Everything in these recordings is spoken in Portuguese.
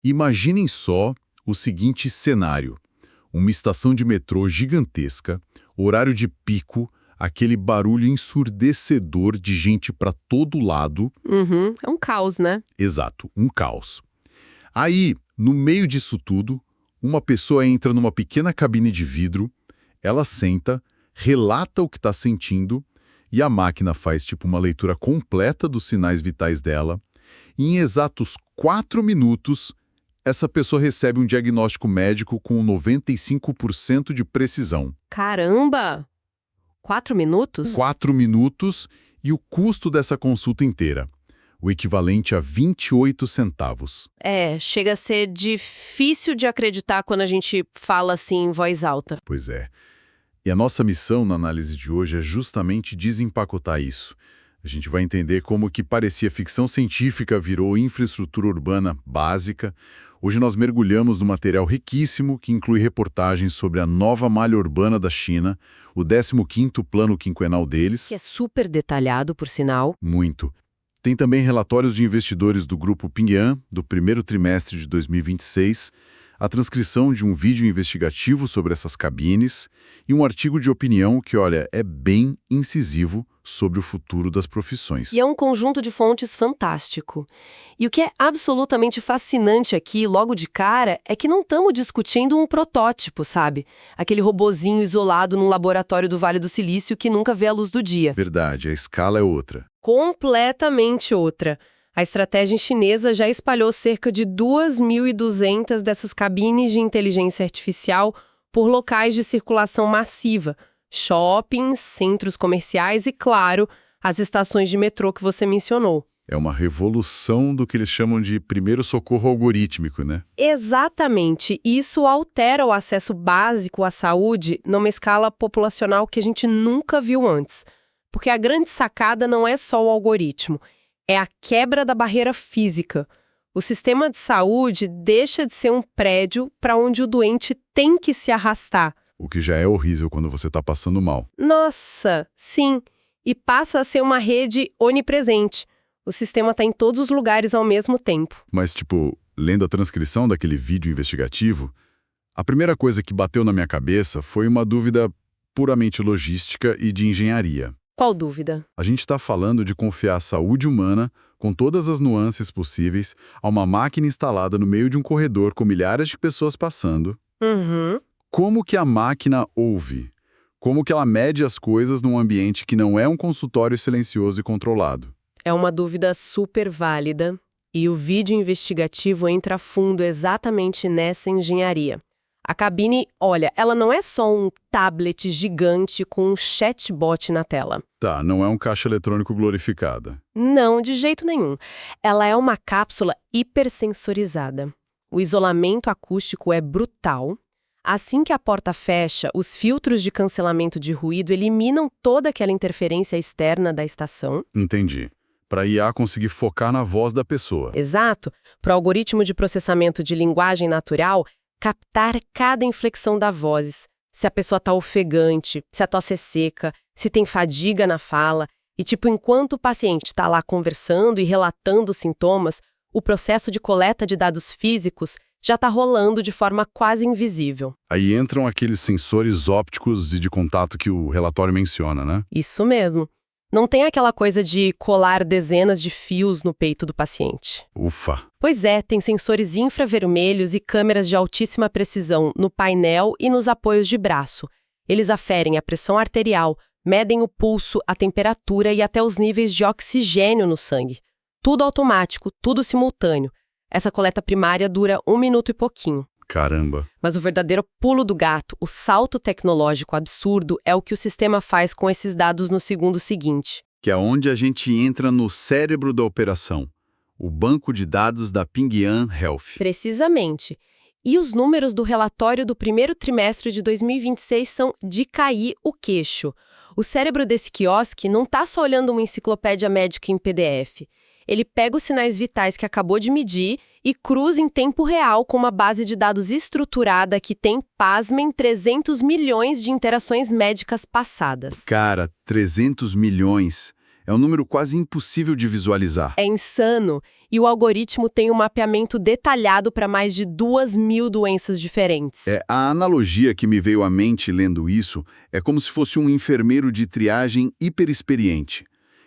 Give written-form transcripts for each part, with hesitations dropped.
Imaginem só o seguinte cenário. Uma estação de metrô gigantesca, horário de pico, aquele barulho ensurdecedor de gente para todo lado. Uhum, é um caos, né? Exato, um caos. Aí, no meio disso tudo, uma pessoa entra numa pequena cabine de vidro, ela senta, relata o que está sentindo e a máquina faz tipo uma leitura completa dos sinais vitais dela. E em exatos 4 minutos, essa pessoa recebe um diagnóstico médico com 95% de precisão. Caramba! 4 minutos? 4 minutos e o custo dessa consulta inteira, o equivalente a 28 centavos. Chega a ser difícil de acreditar quando a gente fala assim em voz alta. Pois é. E a nossa missão na análise de hoje é justamente desempacotar isso. A gente vai entender como que parecia ficção científica virou infraestrutura urbana básica. Hoje nós mergulhamos no material riquíssimo que inclui reportagens sobre a nova malha urbana da China, o 15º plano quinquenal deles. Que é super detalhado, por sinal. Muito. Tem também relatórios de investidores do grupo Ping An, do primeiro trimestre de 2026, a transcrição de um vídeo investigativo sobre essas cabines e um artigo de opinião que, olha, é bem incisivo sobre o futuro das profissões. E é um conjunto de fontes fantástico. E o que é absolutamente fascinante aqui, logo de cara, é que não estamos discutindo um protótipo, sabe? Aquele robozinho isolado num laboratório do Vale do Silício que nunca vê a luz do dia. Verdade, a escala é outra. Completamente outra. A estratégia chinesa já espalhou cerca de 2.200 dessas cabines de inteligência artificial por locais de circulação massiva, shoppings, centros comerciais e, claro, as estações de metrô que você mencionou. É uma revolução do que eles chamam de primeiro socorro algorítmico, né? Exatamente. Isso altera o acesso básico à saúde numa escala populacional que a gente nunca viu antes. Porque a grande sacada não é só o algoritmo, é a quebra da barreira física. O sistema de saúde deixa de ser um prédio para onde o doente tem que se arrastar. O que já é horrível quando você está passando mal. Nossa, sim. E passa a ser uma rede onipresente. O sistema está em todos os lugares ao mesmo tempo. Mas, tipo, lendo a transcrição daquele vídeo investigativo, a primeira coisa que bateu na minha cabeça foi uma dúvida puramente logística e de engenharia. Qual dúvida? A gente está falando de confiar a saúde humana, com todas as nuances possíveis, a uma máquina instalada no meio de um corredor com milhares de pessoas passando. Uhum. Como que a máquina ouve? Como que ela mede as coisas num ambiente que não é um consultório silencioso e controlado? É uma dúvida super válida e o vídeo investigativo entra a fundo exatamente nessa engenharia. A cabine, olha, ela não é só um tablet gigante com um chatbot na tela. Tá, não é um caixa eletrônico glorificada. Não, de jeito nenhum. Ela é uma cápsula hipersensorizada. O isolamento acústico é brutal. Assim que a porta fecha, os filtros de cancelamento de ruído eliminam toda aquela interferência externa da estação. Entendi. Para a IA conseguir focar na voz da pessoa. Exato. Para o algoritmo de processamento de linguagem natural, captar cada inflexão da voz, se a pessoa está ofegante, se a tosse é seca, se tem fadiga na fala. E, enquanto o paciente está lá conversando e relatando os sintomas, o processo de coleta de dados físicos já está rolando de forma quase invisível. Aí entram aqueles sensores ópticos e de contato que o relatório menciona, né? Isso mesmo. Não tem aquela coisa de colar dezenas de fios no peito do paciente. Ufa! Pois é, tem sensores infravermelhos e câmeras de altíssima precisão no painel e nos apoios de braço. Eles aferem a pressão arterial, medem o pulso, a temperatura e até os níveis de oxigênio no sangue. Tudo automático, tudo simultâneo. Essa coleta primária dura 1 minuto e pouquinho. Caramba! Mas o verdadeiro pulo do gato, o salto tecnológico absurdo, é o que o sistema faz com esses dados no segundo seguinte. Que é onde a gente entra no cérebro da operação, o banco de dados da Ping An Health. Precisamente. E os números do relatório do primeiro trimestre de 2026 são de cair o queixo. O cérebro desse quiosque não está só olhando uma enciclopédia médica em PDF. Ele pega os sinais vitais que acabou de medir e cruza em tempo real com uma base de dados estruturada que tem, pasmem, 300 milhões de interações médicas passadas. Cara, 300 milhões É um número quase impossível de visualizar. É insano. E o algoritmo tem um mapeamento detalhado para mais de 2.000 doenças diferentes. A analogia que me veio à mente lendo isso é como se fosse um enfermeiro de triagem hiperexperiente.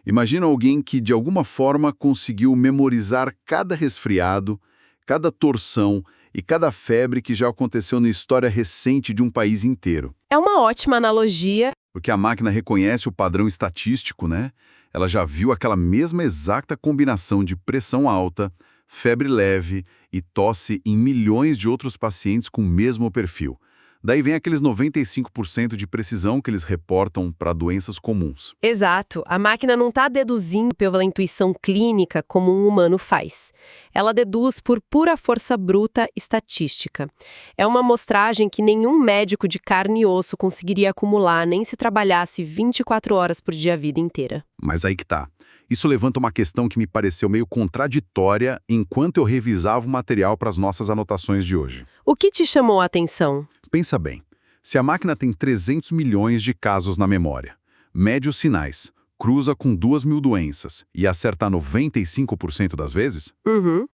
Imagina alguém que, de alguma forma, conseguiu memorizar cada resfriado, cada torção e cada febre que já aconteceu na história recente de um país inteiro. É uma ótima analogia. Porque a máquina reconhece o padrão estatístico, né? Ela já viu aquela mesma exata combinação de pressão alta, febre leve e tosse em milhões de outros pacientes com o mesmo perfil. Daí vem aqueles 95% de precisão que eles reportam para doenças comuns. Exato. A máquina não está deduzindo pela intuição clínica como um humano faz. Ela deduz por pura força bruta estatística. É uma amostragem que nenhum médico de carne e osso conseguiria acumular nem se trabalhasse 24 horas por dia a vida inteira. Mas aí que tá. Isso levanta uma questão que me pareceu meio contraditória enquanto eu revisava o material para as nossas anotações de hoje. O que te chamou a atenção? Pensa bem, se a máquina tem 300 milhões de casos na memória, mede os sinais, cruza com 2.000 doenças e acerta 95% das vezes,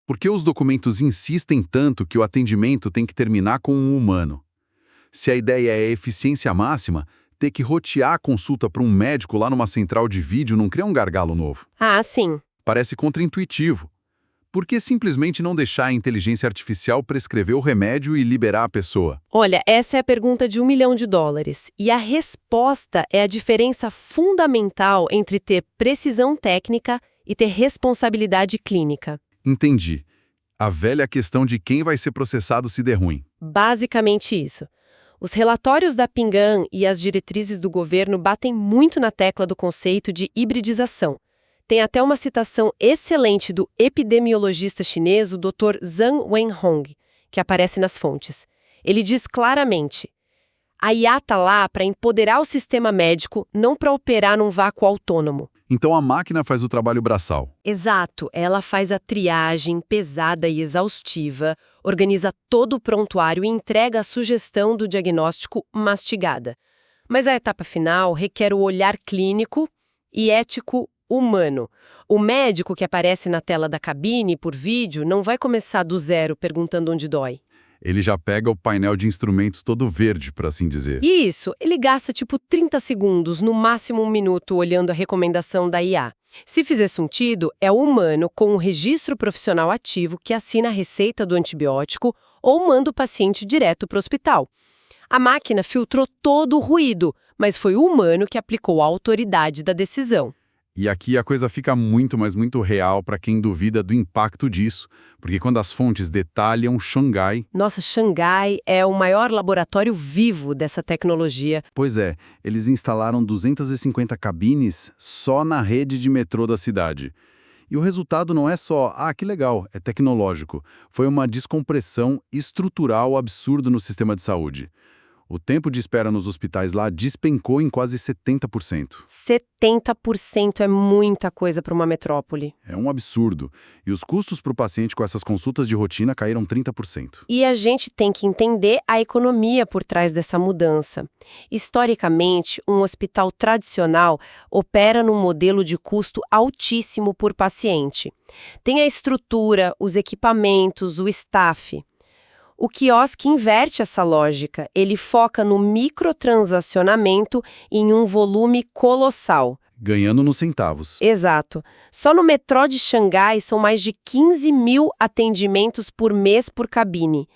por que os documentos insistem tanto que o atendimento tem que terminar com um humano? Se a ideia é eficiência máxima, ter que rotear a consulta para um médico lá numa central de vídeo não cria um gargalo novo. Ah, sim. Parece contraintuitivo. Por que simplesmente não deixar a inteligência artificial prescrever o remédio e liberar a pessoa? Olha, essa é a pergunta de $1 milhão. E a resposta é a diferença fundamental entre ter precisão técnica e ter responsabilidade clínica. Entendi. A velha questão de quem vai ser processado se der ruim. Basicamente isso. Os relatórios da Ping An e as diretrizes do governo batem muito na tecla do conceito de hibridização. Tem até uma citação excelente do epidemiologista chinês, o Dr. Zhang Wenhong, que aparece nas fontes. Ele diz claramente: a IA está lá para empoderar o sistema médico, não para operar num vácuo autônomo. Então a máquina faz o trabalho braçal. Exato, ela faz a triagem pesada e exaustiva, organiza todo o prontuário e entrega a sugestão do diagnóstico mastigada. Mas a etapa final requer o olhar clínico e ético humano. O médico que aparece na tela da cabine por vídeo não vai começar do zero perguntando onde dói. Ele já pega o painel de instrumentos todo verde, por assim dizer. Isso, ele gasta tipo 30 segundos, no máximo 1 minuto, olhando a recomendação da IA. Se fizer sentido, é o humano com um registro profissional ativo que assina a receita do antibiótico ou manda o paciente direto para o hospital. A máquina filtrou todo o ruído, mas foi o humano que aplicou a autoridade da decisão. E aqui a coisa fica muito, mas muito real para quem duvida do impacto disso, porque quando as fontes detalham Xangai... Nossa, Xangai é o maior laboratório vivo dessa tecnologia. Pois é, eles instalaram 250 cabines só na rede de metrô da cidade. E o resultado não é só, que legal, é tecnológico. Foi uma descompressão estrutural absurda no sistema de saúde. O tempo de espera nos hospitais lá despencou em quase 70%. 70% é muita coisa para uma metrópole. É um absurdo. E os custos para o paciente com essas consultas de rotina caíram 30%. E a gente tem que entender a economia por trás dessa mudança. Historicamente, um hospital tradicional opera num modelo de custo altíssimo por paciente. Tem a estrutura, os equipamentos, o staff. O quiosque inverte essa lógica, ele foca no microtransacionamento em um volume colossal. Ganhando nos centavos. Exato. Só no metrô de Xangai são mais de 15.000 atendimentos por mês por cabine.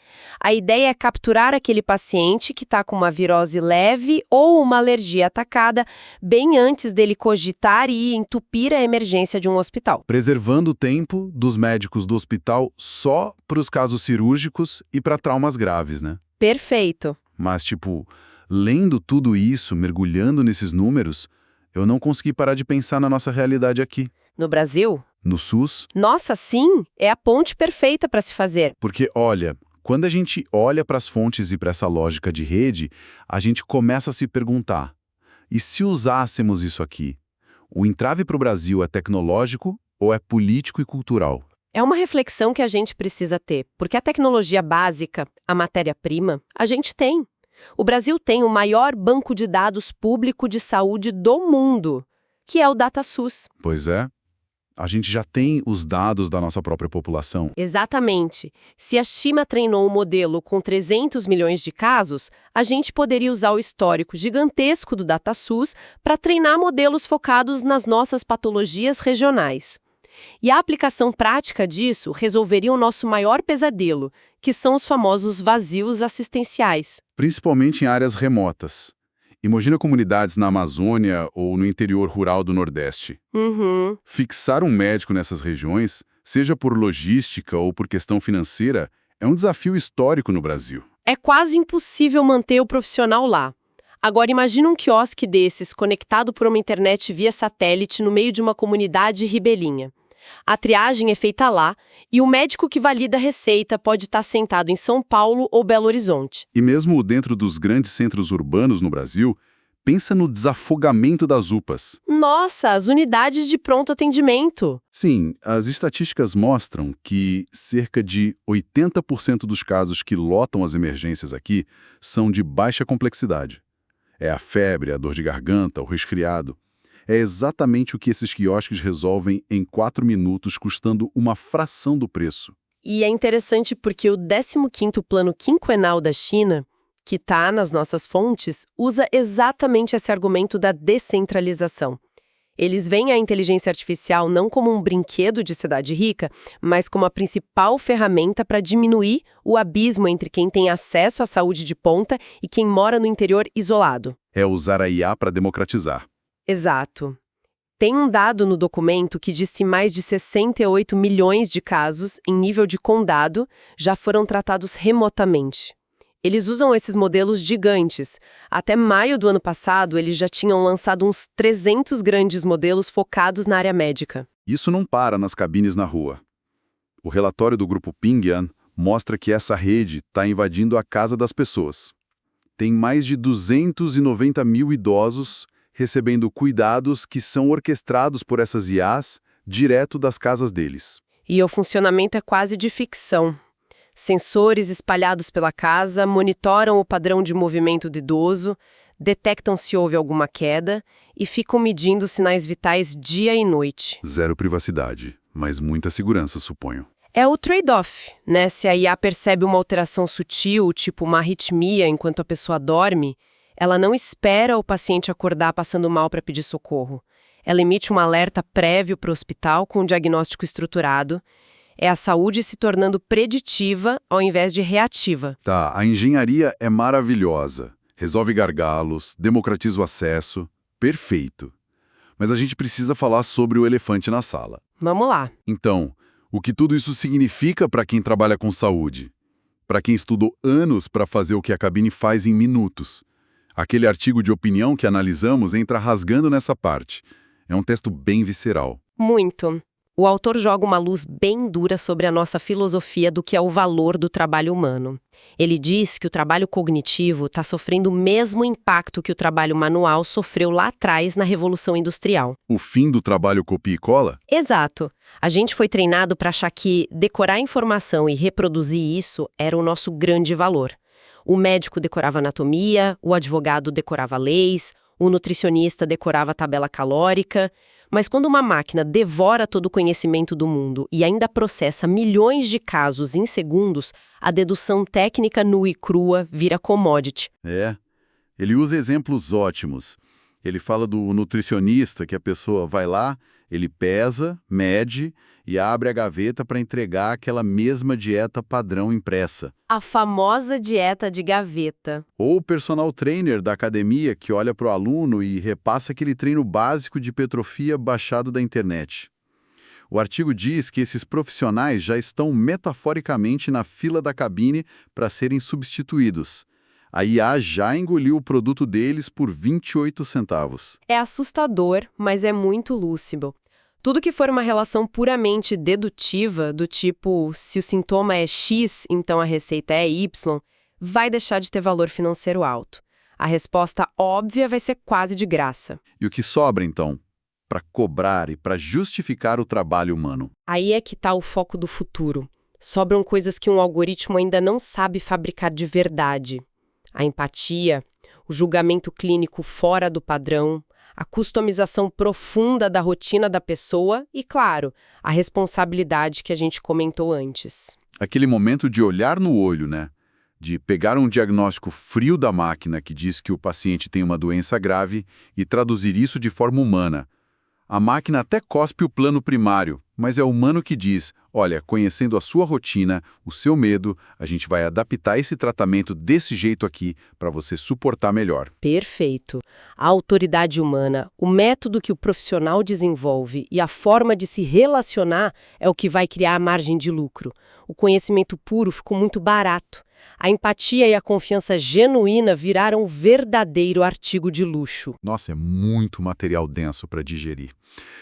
A ideia é capturar aquele paciente que está com uma virose leve ou uma alergia atacada bem antes dele cogitar e entupir a emergência de um hospital. Preservando o tempo dos médicos do hospital só para os casos cirúrgicos e para traumas graves, né? Perfeito. Mas, lendo tudo isso, mergulhando nesses números, eu não consegui parar de pensar na nossa realidade aqui. No Brasil? No SUS. Nossa, sim! É a ponte perfeita para se fazer. Porque, olha, quando a gente olha para as fontes e para essa lógica de rede, a gente começa a se perguntar, e se usássemos isso aqui? O entrave para o Brasil é tecnológico ou é político e cultural? É uma reflexão que a gente precisa ter, porque a tecnologia básica, a matéria-prima, a gente tem. O Brasil tem o maior banco de dados público de saúde do mundo. que é o DataSUS. Pois é. A gente já tem os dados da nossa própria população. Exatamente. Se a China treinou um modelo com 300 milhões de casos, a gente poderia usar o histórico gigantesco do DataSUS para treinar modelos focados nas nossas patologias regionais. E a aplicação prática disso resolveria o nosso maior pesadelo, que são os famosos vazios assistenciais. Principalmente em áreas remotas. Imagina comunidades na Amazônia ou no interior rural do Nordeste. Uhum. Fixar um médico nessas regiões, seja por logística ou por questão financeira, é um desafio histórico no Brasil. É quase impossível manter o profissional lá. Agora imagina um quiosque desses conectado por uma internet via satélite no meio de uma comunidade ribeirinha. A triagem é feita lá e o médico que valida a receita pode estar sentado em São Paulo ou Belo Horizonte. E mesmo dentro dos grandes centros urbanos no Brasil, pensa no desafogamento das UPAs. Nossa, as unidades de pronto atendimento! Sim, as estatísticas mostram que cerca de 80% dos casos que lotam as emergências aqui são de baixa complexidade. É a febre, a dor de garganta, o resfriado. É exatamente o que esses quiosques resolvem em 4 minutos, custando uma fração do preço. E é interessante porque o 15º Plano Quinquenal da China, que está nas nossas fontes, usa exatamente esse argumento da descentralização. Eles veem a inteligência artificial não como um brinquedo de cidade rica, mas como a principal ferramenta para diminuir o abismo entre quem tem acesso à saúde de ponta e quem mora no interior isolado. É usar a IA para democratizar. Exato. Tem um dado no documento que diz que mais de 68 milhões de casos, em nível de condado, já foram tratados remotamente. Eles usam esses modelos gigantes. Até maio do ano passado, eles já tinham lançado uns 300 grandes modelos focados na área médica. Isso não para nas cabines na rua. O relatório do grupo Pingyan mostra que essa rede está invadindo a casa das pessoas. Tem mais de 290 mil idosos recebendo cuidados que são orquestrados por essas IAs direto das casas deles. E o funcionamento é quase de ficção. Sensores espalhados pela casa monitoram o padrão de movimento do idoso, detectam se houve alguma queda e ficam medindo sinais vitais dia e noite. Zero privacidade, mas muita segurança, suponho. É o trade-off, né? Se a IA percebe uma alteração sutil, tipo uma arritmia enquanto a pessoa dorme, ela não espera o paciente acordar passando mal para pedir socorro. Ela emite um alerta prévio para o hospital com um diagnóstico estruturado. É a saúde se tornando preditiva ao invés de reativa. Tá, a engenharia é maravilhosa. Resolve gargalos, democratiza o acesso. Perfeito. Mas a gente precisa falar sobre o elefante na sala. Vamos lá. Então, o que tudo isso significa para quem trabalha com saúde? Para quem estudou anos para fazer o que a cabine faz em minutos? Aquele artigo de opinião que analisamos entra rasgando nessa parte. É um texto bem visceral. Muito. O autor joga uma luz bem dura sobre a nossa filosofia do que é o valor do trabalho humano. Ele diz que o trabalho cognitivo está sofrendo o mesmo impacto que o trabalho manual sofreu lá atrás na Revolução Industrial. O fim do trabalho copia e cola? Exato. A gente foi treinado para achar que decorar informação e reproduzir isso era o nosso grande valor. O médico decorava anatomia, o advogado decorava leis, o nutricionista decorava tabela calórica. Mas quando uma máquina devora todo o conhecimento do mundo e ainda processa milhões de casos em segundos, a dedução técnica nua e crua vira commodity. É. Ele usa exemplos ótimos. Ele fala do nutricionista, que a pessoa vai lá, ele pesa, mede e abre a gaveta para entregar aquela mesma dieta padrão impressa. A famosa dieta de gaveta. Ou o personal trainer da academia que olha para o aluno e repassa aquele treino básico de hipertrofia baixado da internet. O artigo diz que esses profissionais já estão metaforicamente na fila da cabine para serem substituídos. A IA já engoliu o produto deles por 28 centavos. É assustador, mas é muito lúcido. Tudo que for uma relação puramente dedutiva, do tipo, se o sintoma é X, então a receita é Y, vai deixar de ter valor financeiro alto. A resposta óbvia vai ser quase de graça. E o que sobra, então? Para cobrar e para justificar o trabalho humano. Aí é que está o foco do futuro. Sobram coisas que um algoritmo ainda não sabe fabricar de verdade. A empatia, o julgamento clínico fora do padrão, a customização profunda da rotina da pessoa e, claro, a responsabilidade que a gente comentou antes. Aquele momento de olhar no olho, né? De pegar um diagnóstico frio da máquina que diz que o paciente tem uma doença grave e traduzir isso de forma humana. A máquina até cospe o plano primário, mas é o humano que diz, olha, conhecendo a sua rotina, o seu medo, a gente vai adaptar esse tratamento desse jeito aqui para você suportar melhor. Perfeito. A autoridade humana, o método que o profissional desenvolve e a forma de se relacionar é o que vai criar a margem de lucro. O conhecimento puro ficou muito barato. A empatia e a confiança genuína viraram um verdadeiro artigo de luxo. Nossa, é muito material denso para digerir.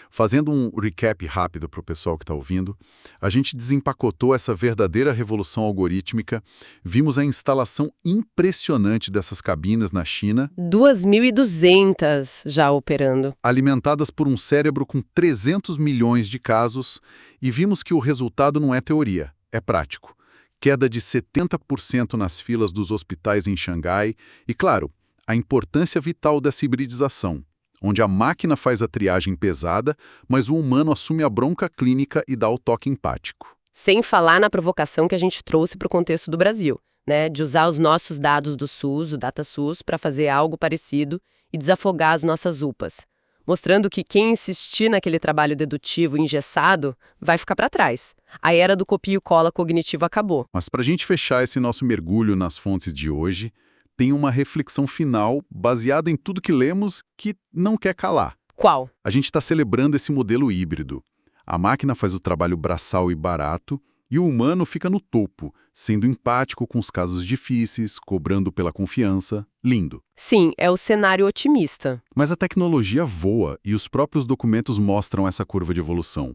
Fazendo um recap rápido para o pessoal que está ouvindo, a gente desempacotou essa verdadeira revolução algorítmica, vimos a instalação impressionante dessas cabines na China, 2.200 já operando. alimentadas por um cérebro com 300 milhões de casos, e vimos que o resultado não é teoria, é prático. Queda de 70% nas filas dos hospitais em Xangai e, claro, a importância vital dessa hibridização, onde a máquina faz a triagem pesada, mas o humano assume a bronca clínica e dá o toque empático. Sem falar na provocação que a gente trouxe para o contexto do Brasil, né? De usar os nossos dados do SUS, o DataSUS, para fazer algo parecido e desafogar as nossas UPAs. Mostrando que quem insistir naquele trabalho dedutivo engessado vai ficar para trás. A era do copia e cola cognitivo acabou. Mas para a gente fechar esse nosso mergulho nas fontes de hoje, tem uma reflexão final baseada em tudo que lemos que não quer calar. Qual? A gente está celebrando esse modelo híbrido. A máquina faz o trabalho braçal e barato, e o humano fica no topo, sendo empático com os casos difíceis, cobrando pela confiança. Lindo. Sim, é o cenário otimista. Mas a tecnologia voa e os próprios documentos mostram essa curva de evolução.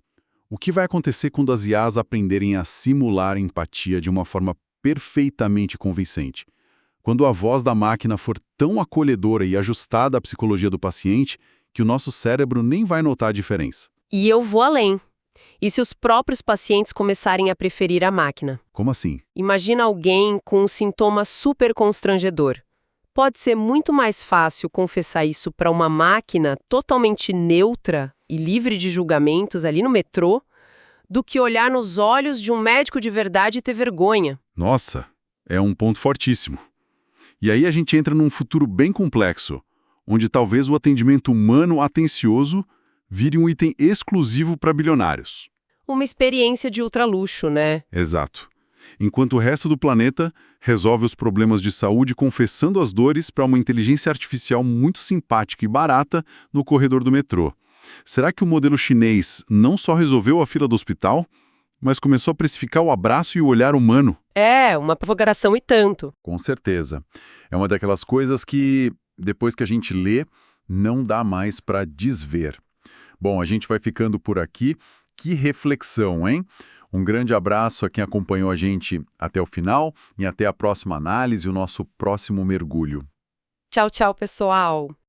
O que vai acontecer quando as IAs aprenderem a simular empatia de uma forma perfeitamente convincente? Quando a voz da máquina for tão acolhedora e ajustada à psicologia do paciente que o nosso cérebro nem vai notar a diferença. E eu vou além. E se os próprios pacientes começarem a preferir a máquina? Como assim? Imagina alguém com um sintoma super constrangedor. Pode ser muito mais fácil confessar isso para uma máquina totalmente neutra e livre de julgamentos ali no metrô do que olhar nos olhos de um médico de verdade e ter vergonha. Nossa, é um ponto fortíssimo. E aí a gente entra num futuro bem complexo, onde talvez o atendimento humano atencioso vire um item exclusivo para bilionários. Uma experiência de ultraluxo, né? Exato. Enquanto o resto do planeta resolve os problemas de saúde confessando as dores para uma inteligência artificial muito simpática e barata no corredor do metrô. Será que o modelo chinês não só resolveu a fila do hospital, mas começou a precificar o abraço e o olhar humano? É, uma provocação e tanto. Com certeza. É uma daquelas coisas que, depois que a gente lê, não dá mais para desver. Bom, a gente vai ficando por aqui. Que reflexão, hein? Um grande abraço a quem acompanhou a gente até o final e até a próxima análise e o nosso próximo mergulho. Tchau, tchau, pessoal!